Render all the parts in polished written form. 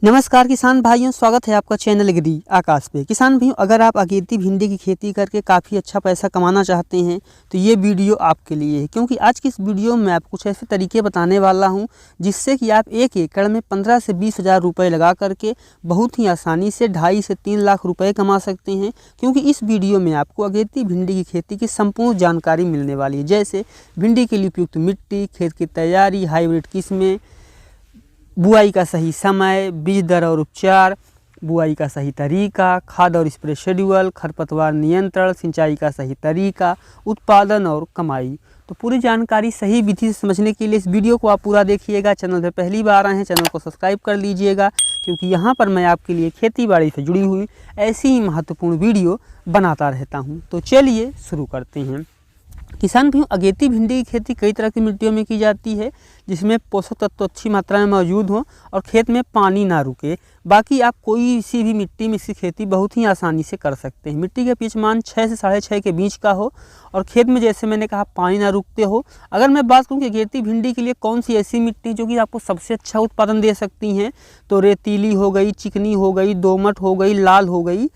नमस्कार किसान भाइयों, स्वागत है आपका चैनल एग्री आकाश पे। किसान भाइयों, अगर आप अगेती भिंडी की खेती करके काफ़ी अच्छा पैसा कमाना चाहते हैं तो ये वीडियो आपके लिए है, क्योंकि आज की इस वीडियो में आपको कुछ ऐसे तरीके बताने वाला हूं जिससे कि आप एक एकड़ में 15 से 20 हज़ार रुपये लगा करके बहुत ही आसानी से 2.5 से 3 लाख रुपये कमा सकते हैं। क्योंकि इस वीडियो में आपको अगेती भिंडी की खेती की संपूर्ण जानकारी मिलने वाली है, जैसे भिंडी के लिए उपयुक्त मिट्टी, खेत की तैयारी, हाइब्रिड किस्में, बुआई का सही समय, बीज दर और उपचार, बुआई का सही तरीका, खाद और स्प्रे शेड्यूल, खरपतवार नियंत्रण, सिंचाई का सही तरीका, उत्पादन और कमाई। तो पूरी जानकारी सही विधि से समझने के लिए इस वीडियो को आप पूरा देखिएगा। चैनल पर पहली बार आए हैं, चैनल को सब्सक्राइब कर लीजिएगा, क्योंकि यहाँ पर मैं आपके लिए खेती बाड़ी से जुड़ी हुई ऐसी ही महत्वपूर्ण वीडियो बनाता रहता हूँ। तो चलिए शुरू करते हैं। किसान भाइयों, अगेती भिंडी की खेती कई तरह की मिट्टियों में की जाती है, जिसमें पोषक तत्व अच्छी मात्रा में मौजूद हों और खेत में पानी ना रुके। बाकी आप कोई सी भी मिट्टी में इसकी खेती बहुत ही आसानी से कर सकते हैं। मिट्टी का पीएच मान 6 से 6.5 के बीच का हो और खेत में, जैसे मैंने कहा, पानी ना रुकते हो। अगर मैं बात करूँ कि अगेती भिंडी के लिए कौन सी ऐसी मिट्टी जो कि आपको सबसे अच्छा उत्पादन दे सकती हैं, तो रेतीली हो गई, चिकनी हो गई, दोमट हो गई, लाल हो गई,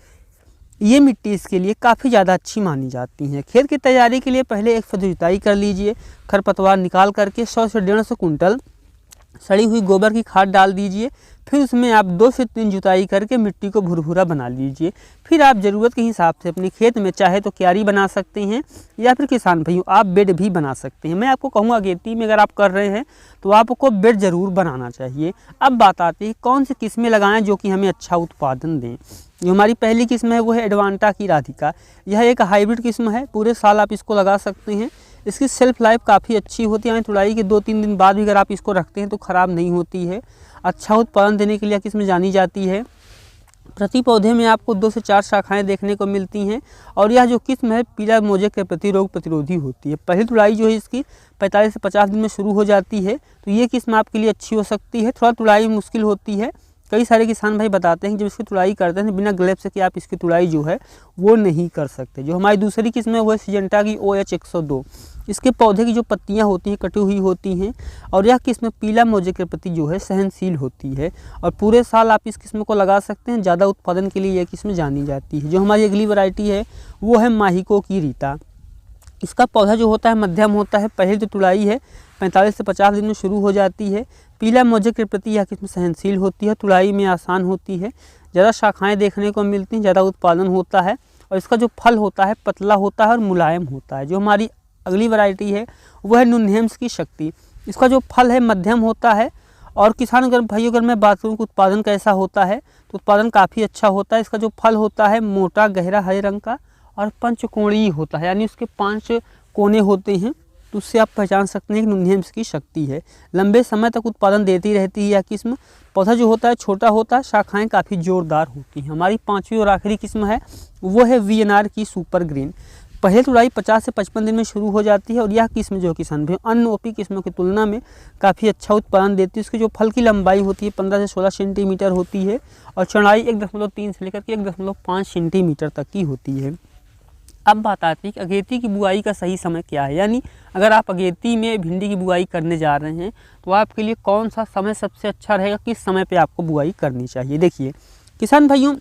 ये मिट्टी इसके लिए काफ़ी ज़्यादा अच्छी मानी जाती हैं। खेत की तैयारी के लिए पहले एक फुट जुताई कर लीजिए। खरपतवार निकाल करके 100 से 150 कुंटल सड़ी हुई गोबर की खाद डाल दीजिए। फिर उसमें आप 2 से 3 जुताई करके मिट्टी को भुरभुरा बना लीजिए। फिर आप ज़रूरत के हिसाब से अपने खेत में चाहे तो क्यारी बना सकते हैं, या फिर किसान भाइयों आप बेड भी बना सकते हैं। मैं आपको कहूँगा अगेती में अगर आप कर रहे हैं तो आपको बेड ज़रूर बनाना चाहिए। अब बात आती है कौन सी किस्में लगाएं जो कि हमें अच्छा उत्पादन दें। जो हमारी पहली किस्म है वो है एडवांटा की राधिका। यह एक हाइब्रिड किस्म है, पूरे साल आप इसको लगा सकते हैं। इसकी सेल्फ लाइफ काफ़ी अच्छी होती है, यानी तुड़ाई के 2-3 दिन बाद भी अगर आप इसको रखते हैं तो ख़राब नहीं होती है। अच्छा उत्पादन देने के लिए किस्म जानी जाती है। प्रति पौधे में आपको 2 से 4 शाखाएं देखने को मिलती हैं और यह जो किस्म है पीला मोजेक के प्रति रोग प्रतिरोधी होती है। पहली तुड़ाई जो है इसकी 45 से 50 दिन में शुरू हो जाती है, तो ये किस्म आपके लिए अच्छी हो सकती है। थोड़ा तुड़ाई मुश्किल होती है। कई सारे किसान भाई बताते हैं कि जब इसकी तुड़ाई करते हैं बिना ग्लेव से कि आप इसकी तुड़ाई जो है वो नहीं कर सकते। जो हमारी दूसरी किस्म है वो है सिजेंटा की OH102। इसके पौधे की जो पत्तियां होती हैं कटी हुई होती हैं और यह किस्म पीला मोजेक के प्रति जो है सहनशील होती है और पूरे साल आप इस किस्म को लगा सकते हैं। ज़्यादा उत्पादन के लिए यह किस्म जानी जाती है। जो हमारी अगली वैरायटी है वो है माहिको की रीता। इसका पौधा जो होता है मध्यम होता है। पहली जो तुड़ाई है 45 से 50 दिन में शुरू हो जाती है। पीला मोजेक के प्रति यह किस्म सहनशील होती है, तुड़ाई में आसान होती है, ज़्यादा शाखाएं देखने को मिलती हैं, ज़्यादा उत्पादन होता है और इसका जो फल होता है पतला होता है और मुलायम होता है। जो हमारी अगली वैरायटी है वो है नुनहेम्स की शक्ति। इसका जो फल है मध्यम होता है और किसान अगर भाइयों अगर मैं बात करूँ कि उत्पादन कैसा होता है तो उत्पादन काफ़ी अच्छा होता है। इसका जो फल होता है मोटा गहरा हरे रंग का और पंचकोणीय होता है, यानी उसके 5 कोने होते हैं, तो उससे आप पहचान सकते हैं कि नुनहेम्स की शक्ति है। लंबे समय तक उत्पादन देती रहती है यह किस्म। पौधा जो होता है छोटा होता है, शाखाएं काफ़ी जोरदार होती हैं। हमारी 5वीं और आखिरी किस्म है वो है VNR की सुपर ग्रीन। पहले तुड़ाई 50 से 55 दिन में शुरू हो जाती है और यह किस्म जो किसान भाई अन्य OP किस्मों की तुलना में काफ़ी अच्छा उत्पादन देती है। इसकी जो फल की लंबाई होती है 15 से 16 सेंटीमीटर होती है और चौड़ाई 1.3 से लेकर के 1.5 सेंटीमीटर तक की होती है। अब बात आती है कि अगेती की बुआई का सही समय क्या है, यानी अगर आप अगेती में भिंडी की बुआई करने जा रहे हैं तो आपके लिए कौन सा समय सबसे अच्छा रहेगा, किस समय पे आपको बुआई करनी चाहिए। देखिए किसान भाइयों,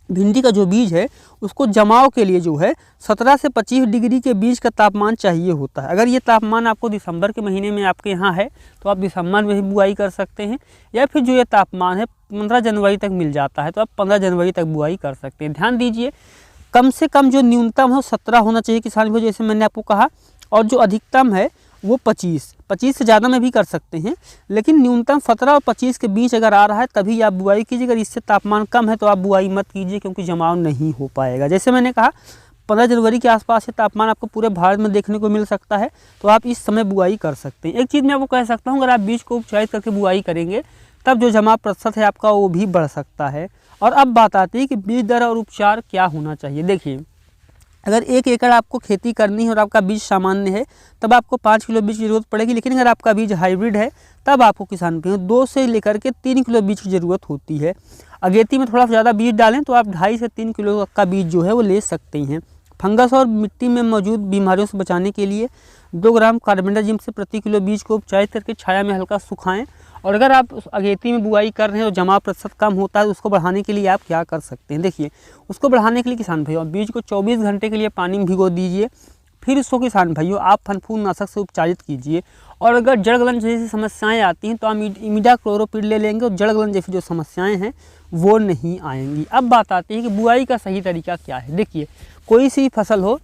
भिंडी का जो बीज है उसको जमाव के लिए जो है 17 से 25 डिग्री के बीच का तापमान चाहिए होता है। अगर ये तापमान आपको दिसंबर के महीने में आपके यहाँ है तो आप दिसंबर में ही बुआई कर सकते हैं, या फिर जो ये तापमान है 15 जनवरी तक मिल जाता है तो आप 15 जनवरी तक बुआई कर सकते हैं। ध्यान दीजिए, कम से कम जो न्यूनतम हो 17 होना चाहिए किसान भाई, जैसे मैंने आपको कहा, और जो अधिकतम है वो 25 से ज़्यादा में भी कर सकते हैं, लेकिन न्यूनतम 17 और 25 के बीच अगर आ रहा है तभी आप बुआई कीजिए। अगर इससे तापमान कम है तो आप बुआई मत कीजिए, क्योंकि जमाव नहीं हो पाएगा। जैसे मैंने कहा 15 जनवरी के आसपास से तापमान आपको पूरे भारत में देखने को मिल सकता है, तो आप इस समय बुआई कर सकते हैं। एक चीज़ मैं आपको कह सकता हूँ, अगर आप बीज को उपचारित करके बुआई करेंगे तब जो जमाव प्रतिशत है आपका वो भी बढ़ सकता है। और अब बात आती है कि बीज दर और उपचार क्या होना चाहिए। देखिए, अगर 1 एकड़ आपको खेती करनी है और आपका बीज सामान्य है तब आपको 5 किलो बीज की ज़रूरत पड़ेगी, लेकिन अगर आपका बीज हाइब्रिड है तब आपको किसान भाइयों 2 से लेकर के 3 किलो बीज की ज़रूरत होती है। अगेती में थोड़ा ज़्यादा बीज डालें तो आप 2.5 से 3 किलो का बीज जो है वो ले सकते हैं। फंगस और मिट्टी में मौजूद बीमारियों से बचाने के लिए 2 ग्राम कार्बेंडाजिम से प्रति किलो बीज को उपचारित करके छाया में हल्का सुखाएं और अगर आप उस अगेती में बुआई कर रहे हैं तो जमा प्रतिशत कम होता है, उसको बढ़ाने के लिए आप क्या कर सकते हैं। देखिए, उसको बढ़ाने के लिए किसान भाइयों बीज को 24 घंटे के लिए पानी में भिगो दीजिए। फिर इसको किसान भाइयों आप फनफूंद नाशक से उपचारित कीजिए। और अगर जड़ गलन जैसी समस्याएं आती हैं तो आप इमिडाक्लोरोपिड ले लेंगे और जड़ गलन जैसी जो समस्याएं हैं वो नहीं आएंगी। अब बात आती है कि बुआई का सही तरीका क्या है। देखिए, कोई सी फसल हो,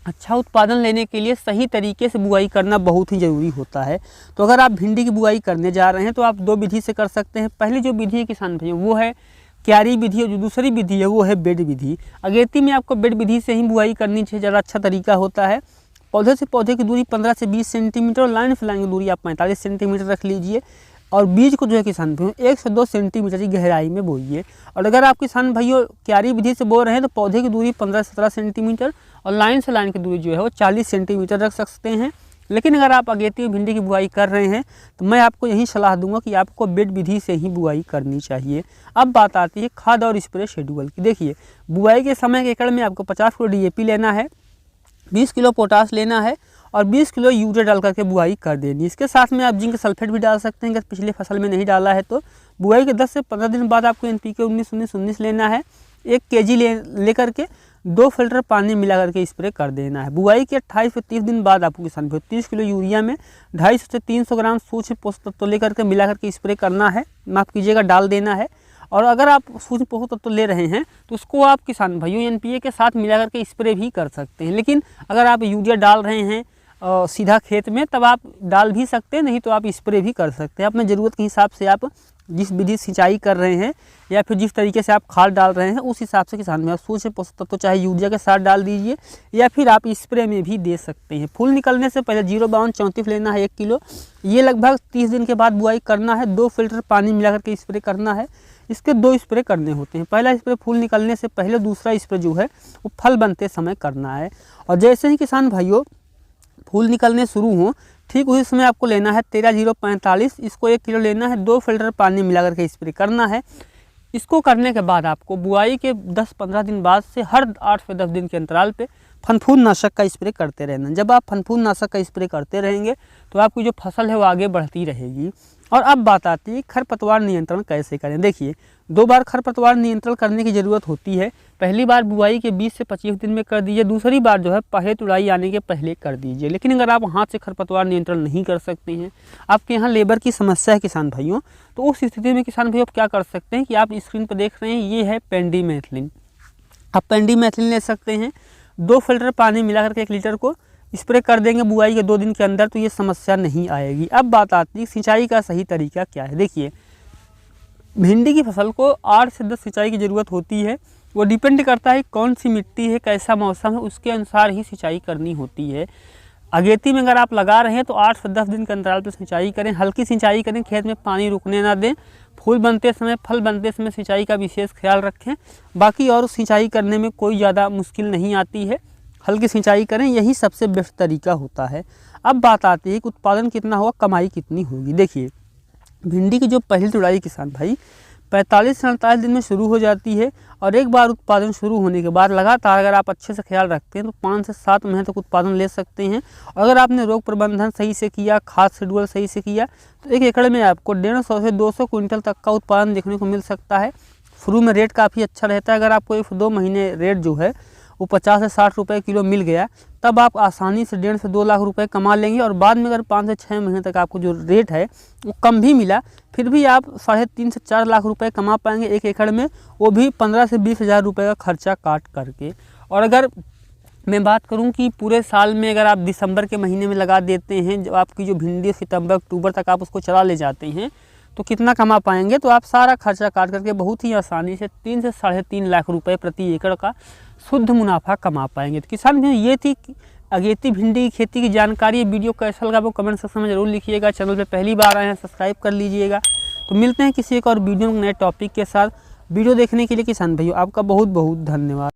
अच्छा उत्पादन लेने के लिए सही तरीके से बुआई करना बहुत ही ज़रूरी होता है। तो अगर आप भिंडी की बुआई करने जा रहे हैं तो आप 2 विधि से कर सकते हैं। पहली जो विधि है किसान भाइयों वो है क्यारी विधि, और जो दूसरी विधि है वो है बेड विधि। अगेती में आपको बेड विधि से ही बुआई करनी चाहिए, ज़्यादा अच्छा तरीका होता है। पौधे से पौधे की दूरी 15 से 20 सेंटीमीटर और लाइन से लाइन की दूरी आप 45 सेंटीमीटर रख लीजिए। और बीज को जो है किसान भाइयों 1 से 2 सेंटीमीटर की गहराई में बोइए। और अगर आप किसान भाइयों क्यारी विधि से बो रहे हैं तो पौधे की दूरी 15 से 17 सेंटीमीटर और लाइन से लाइन की दूरी जो है वो 40 सेंटीमीटर रख सकते हैं। लेकिन अगर आप अगेती भिंडी की बुआई कर रहे हैं तो मैं आपको यही सलाह दूंगा कि आपको बेड विधि से ही बुआई करनी चाहिए। अब बात आती है खाद और स्प्रे शेड्यूल की। देखिए, बुआई के समय के एकड़ में आपको 50 किलो DAP लेना है, 20 किलो पोटास लेना है और 20 किलो यूरिया डाल करके बुआई कर देनी। इसके साथ में आप जिंक सल्फेट भी डाल सकते हैं अगर पिछले फसल में नहीं डाला है तो। बुआई के 10 से 15 दिन बाद आपको NPK 19-19-19 लेना है। 1 kg ले करके 2 फिल्टर पानी मिला करके स्प्रे कर देना है। बुआई के 28 से 30 दिन बाद आपको किसान भाई 30 किलो यूरिया में 250 से 300 ग्राम सूक्ष्म पोषक तत्व लेकर के मिला करके स्प्रे करना है, माफ़ कीजिएगा डाल देना है। और अगर आप सूक्ष्म पोषक तत्व ले रहे हैं तो उसको आप किसान भाइयों NPK के साथ मिला करके स्प्रे भी कर सकते हैं। लेकिन अगर आप यूरिया डाल रहे हैं सीधा खेत में तब आप डाल भी सकते हैं, नहीं तो आप स्प्रे भी कर सकते हैं। अपने ज़रूरत के हिसाब से आप जिस विधि सिंचाई कर रहे हैं या फिर जिस तरीके से आप खाद डाल रहे हैं उस हिसाब से किसान में आप सूक्ष्म पोषक तत्व चाहे यूरिया के साथ डाल दीजिए या फिर आप स्प्रे में भी दे सकते हैं। फूल निकलने से पहले 05234 लेना है 1 किलो। ये लगभग 30 दिन के बाद बुआई करना है। 2 फिल्टर पानी मिला करके स्प्रे करना है। इसके 2 स्प्रे करने होते हैं। पहला स्प्रे फूल निकलने से पहले, दूसरा स्प्रे जो है वो फल बनते समय करना है। और जैसे ही किसान भाइयों फूल निकलने शुरू हों ठीक उसी समय आपको लेना है 13-045। इसको 1 किलो लेना है, 2 फिल्टर पानी मिला करके स्प्रे करना है। इसको करने के बाद आपको बुआई के 10-15 दिन बाद से हर 8 से 10 दिन के अंतराल पे फनफूंद नाशक का स्प्रे करते रहना। जब आप फनफूंद नाशक का स्प्रे करते रहेंगे तो आपकी जो फसल है वो आगे बढ़ती रहेगी। और अब बात आती है खरपतवार नियंत्रण कैसे करें। देखिए, 2 बार खरपतवार नियंत्रण करने की ज़रूरत होती है। पहली बार बुआई के 20 से 25 दिन में कर दीजिए, दूसरी बार जो है पहले तुड़ाई आने के पहले कर दीजिए। लेकिन अगर आप हाथ से खरपतवार नियंत्रण नहीं कर सकते हैं, आपके यहाँ लेबर की समस्या है किसान भाइयों, तो उस स्थिति में किसान भाइयों आप क्या कर सकते हैं कि आप स्क्रीन पर देख रहे हैं ये है पेंडीमेथिलिन। आप पेंडीमेथिलिन ले सकते हैं। 2 फिल्टर पानी मिला करके 1 लीटर को स्प्रे कर देंगे बुआई के 2 दिन के अंदर, तो ये समस्या नहीं आएगी। अब बात आती है सिंचाई का सही तरीका क्या है। देखिए, भिंडी की फसल को 8 से 10 सिंचाई की ज़रूरत होती है। वो डिपेंड करता है कौन सी मिट्टी है, कैसा मौसम है, उसके अनुसार ही सिंचाई करनी होती है। अगेती में अगर आप लगा रहे हैं तो 8 से 10 दिन के अंतराल पर सिंचाई करें, हल्की सिंचाई करें, खेत में पानी रुकने ना दें। फूल बनते समय, फल बनते समय सिंचाई का विशेष ख्याल रखें। बाकी और सिंचाई करने में कोई ज़्यादा मुश्किल नहीं आती है, हल्की सिंचाई करें, यही सबसे बेस्ट तरीका होता है। अब बात आती है कि उत्पादन कितना होगा, कमाई कितनी होगी। देखिए, भिंडी की जो पहली तुड़ाई किसान भाई 45 से 48 दिन में शुरू हो जाती है और एक बार उत्पादन शुरू होने के बाद लगातार अगर आप अच्छे से ख्याल रखते हैं तो 5 से 7 महीने तक उत्पादन ले सकते हैं। और अगर आपने रोग प्रबंधन सही से किया, खाद शेड्यूल सही से किया तो 1 एकड़ में आपको 150 से 200 क्विंटल तक का उत्पादन देखने को मिल सकता है। शुरू में रेट काफ़ी अच्छा रहता है। अगर आपको 1-2 महीने रेट जो है वो 50 से 60 रुपये किलो मिल गया तब आप आसानी से 1.5 से 2 लाख रुपए कमा लेंगे। और बाद में अगर 5 से 6 महीने तक आपको जो रेट है वो कम भी मिला फिर भी आप 3.5 से 4 लाख रुपए कमा पाएंगे 1 एकड़ में, वो भी 15 से 20 हज़ार रुपये का खर्चा काट करके। और अगर मैं बात करूं कि पूरे साल में अगर आप दिसंबर के महीने में लगा देते हैं, जब आपकी जो भिंडी सितंबर अक्टूबर तक आप उसको चला ले जाते हैं तो कितना कमा पाएंगे, तो आप सारा खर्चा काट करके बहुत ही आसानी से 3 से 3.5 लाख रुपए प्रति एकड़ का शुद्ध मुनाफा कमा पाएंगे। तो किसान भाई ये थी अगेती भिंडी की खेती की जानकारी। वीडियो कैसा लगा वो कमेंट सेक्शन में जरूर लिखिएगा। चैनल पे पहली बार आए हैं सब्सक्राइब कर लीजिएगा। तो मिलते हैं किसी एक और वीडियो नए टॉपिक के साथ। वीडियो देखने के लिए किसान भाइयों आपका बहुत बहुत धन्यवाद।